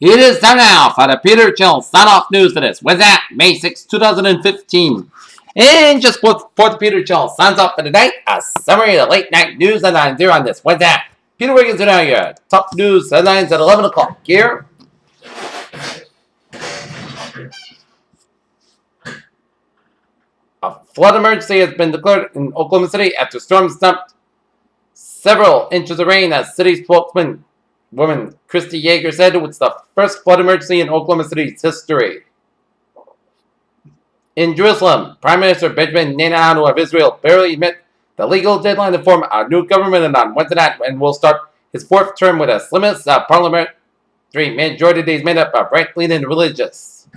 It is time now for the Peter Chill sign-off news for this. What's that? May 6, 2015. And just before the Peter Chill signs off for the night, a summary of the late night news headlines here on this. What's that? Peter Wiggins and your top news headlines at 11 o'clock here. A flood emergency has been declared in Oklahoma City after storms dumped several inches of rain, as city spokesman woman Christy Yeager said it was the first flood emergency in Oklahoma City's history. In Jerusalem, Prime Minister Benjamin Netanyahu of Israel barely met the legal deadline to form a new government on Wednesday night and will start his fourth term with a slimmest parliamentary majority that is made up of right-leaning religious.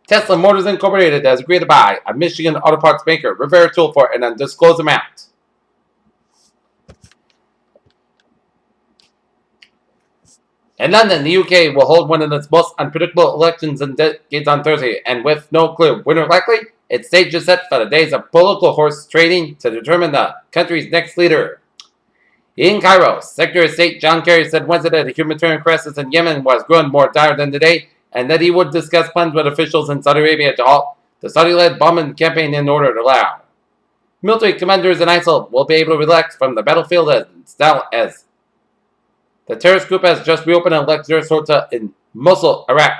Tesla Motors Incorporated has agreed to buy a Michigan auto parts maker, Rivera Tool, for an undisclosed amount. In London, the UK will hold one of its most unpredictable elections in decades on Thursday, and with no clear winner likely, its stage is set for the days of political horse trading to determine the country's next leader. In Cairo, Secretary of State John Kerry said Wednesday that the humanitarian crisis in Yemen was growing more dire than today, and that he would discuss plans with officials in Saudi Arabia to halt the Saudi-led bombing campaign in order to allow military commanders in ISIL will be able to relax from the battlefield as the terrorist group has just reopened a lecture sorta in Mosul, Iraq.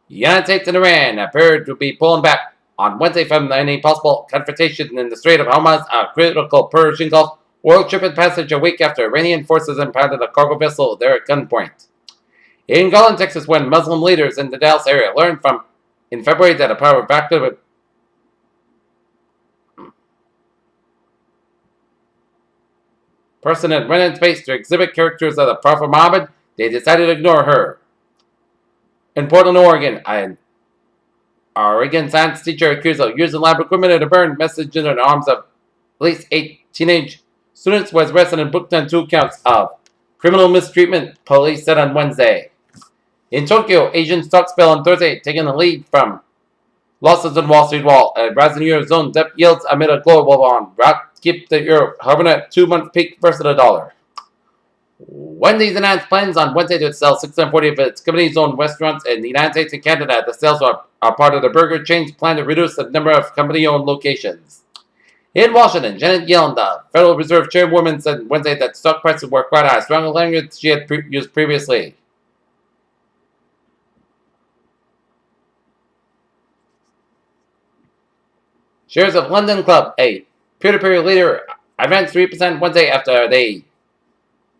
The United States and Iran appeared to be pulling back on Wednesday from any possible confrontation in the Strait of Hormuz, a critical Persian Gulf oil shipment passage a week after Iranian forces impounded a cargo vessel there at gunpoint. In Garland, Texas, when Muslim leaders in the Dallas area learned in February that a power evacuated person had run in space to exhibit characters of the Prophet Muhammad, they decided to ignore her. In Portland, Oregon, an Oregon science teacher accused of using lab equipment to burn messages in the arms of at least 8 teenage students was arrested and booked on 2 counts of criminal mistreatment, police said on Wednesday. In Tokyo, Asian stocks fell on Thursday, taking the lead from losses on Wall Street Wall. A rising Eurozone debt yields amid a global bond rout keep the euro hovering at 2-month peak versus the dollar. Wendy's announced plans on Wednesday to sell 640 of its company-owned restaurants in the United States and Canada. The sales are part of the burger chain's plan to reduce the number of company-owned locations. In Washington, Janet Yellen, the Federal Reserve Chairwoman, said Wednesday that stock prices were quite high, stronger language she had used previously. Shares of London Club, a peer-to-peer leader, advanced 3% Wednesday after the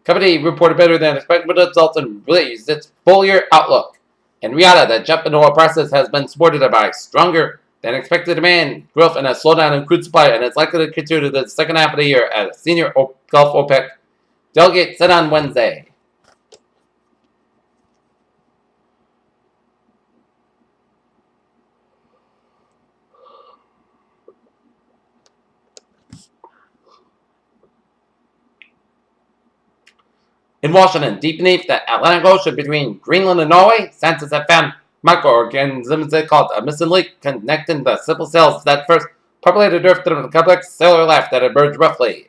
company reported better than expected results and released its full-year outlook. In Riyadh, the jump in oil prices has been supported by stronger than expected demand growth and a slowdown in crude supply, and is likely to continue to the second half of the year, as a senior Gulf OPEC delegate said on Wednesday. In Washington, deep beneath the Atlantic Ocean between Greenland and Norway, scientists have found microorganisms they called a missing link connecting the simple cells that first populated Earth to the complex cellular life that emerged roughly.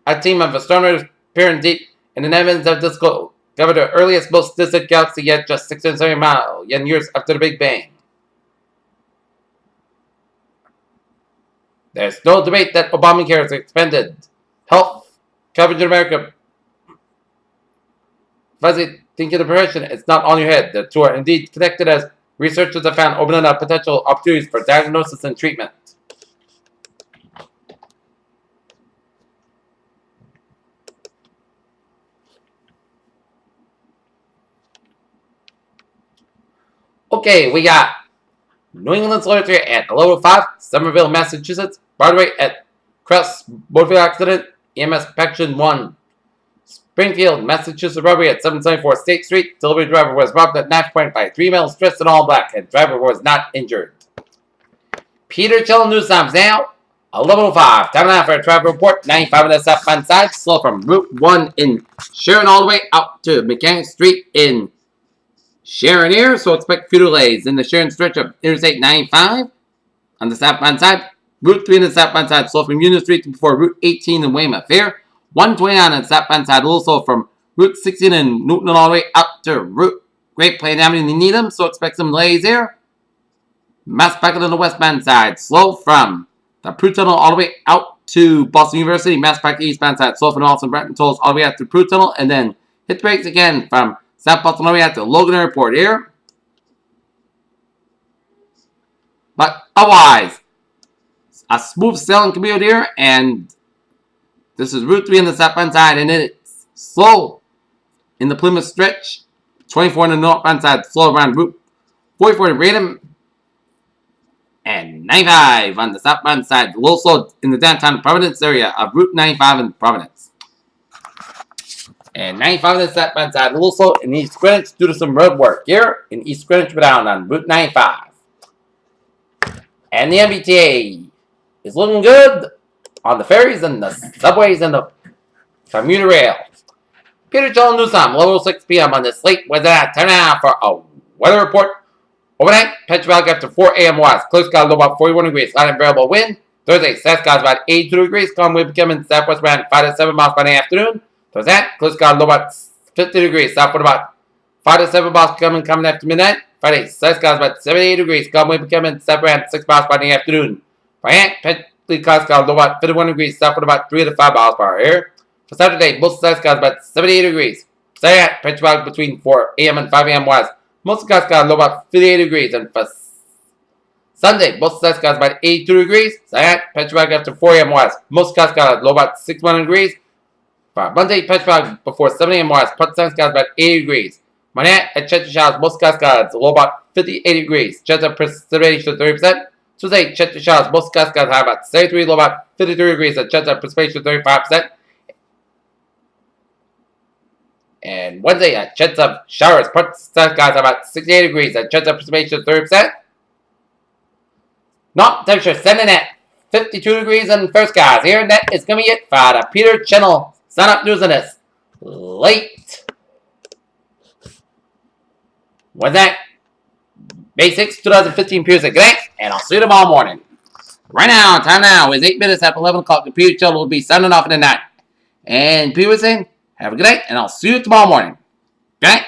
A team of astronomers peering deep in the heavens have discovered the earliest, most distant galaxy yet, just 670 million years after the Big Bang. There's no debate that Obamacare has expanded health coverage in America. Fuzzy thinking of prevention is not on your head. The two are indeed connected, as researchers have found, opening up potential opportunities for diagnosis and treatment. Okay, we got New England's Literature at 11:05, Somerville, Massachusetts. Broadway at Cross Motor Vehicle Accident, EMS Section 1. Springfield, Massachusetts robbery at 774 State Street. Delivery driver was robbed at knife point by 3 males dressed in all black, and driver was not injured. Peter Chill News Times now, 11:05. Time now for a traffic report. 95 on the southbound side, slow from Route 1 in Sharon all the way out to Mechanic Street in Sharon here, so expect few delays in the Sharon stretch of Interstate 95 on the southbound side. Route 3 on the southbound side, slow from Union Street before Route 18 in Weymouth. Here, 129 on the southbound side, also from Route 16 in Newton all the way out to Route Great Plain Avenue in Needham, so expect some delays here. Mass packet on the westbound side, slow from the Prue Tunnel all the way out to Boston University. Mass packet eastbound side, slow from Austin Brenton tolls all the way out to Prue Tunnel, and then hit the brakes again from South Boston all the way out to Logan Airport here. But otherwise, a smooth sailing commute here, and this is Route 3 on the southbound side, and it's slow in the Plymouth stretch. 24 on the northbound side, slow around Route 44 in Radom. And 95 on the southbound side, a little slow in the downtown Providence area of Route 95 in Providence. And 95 on the southbound side, a little slow in East Greenwich due to some road work here in East Greenwich down on Route 95. And the MBTA is looking good on the ferries and the subways and the commuter rail. Peter Joel Newsom, 11:06 p.m. on this late Wednesday time now for a weather report. Overnight, Petra Valley after 4 a.m. west. Clear sky low about 41 degrees. Light and variable wind. Thursday, south skies about 82 degrees. Calm wind becoming southwest around 5 to 7 miles by the afternoon. Thursday, clear sky low about 50 degrees. Southward about 5 to 7 miles coming after midnight. Friday, south skies about 78 degrees. Calm wind becoming south around 6 miles by the afternoon. Friday, Petra sky low about 51 degrees. Southward about 3 to 5 miles per hour here. For Saturday, most south skies about 78 degrees. Saturday, Petra Valley between 4 a.m. and 5 a.m. west. Most skies got low about 58 degrees, and for Sunday, most skies got about 82 degrees. Saturday, Petra Valley after 4 a.m. west. Most skies got low about 61 degrees. For Monday, Petra Valley before 7 a.m. west. Part sun skies about 80 degrees. Monday at Chester Showers, most skies got low about 58 degrees. Chance of precipitation 30%. Tuesday, Chester Showers, most skies got high about 73, low about 53 degrees. And chance of precipitation 35%. And Wednesday, a chance of showers, part sun skies about 68 degrees, and chance of precipitation 30%. Not temperature sending at 52 degrees and first skies. Here, and that is going to be it for the Peter Channel Sun Up News on this late Wednesday, May 6, 2015. Good night, and I'll see you tomorrow morning. Right now, time now is 8 minutes after 11 o'clock. The Peter Channel will be signing off in the night. And Peter was saying, have a good night, and I'll see you tomorrow morning. Good night.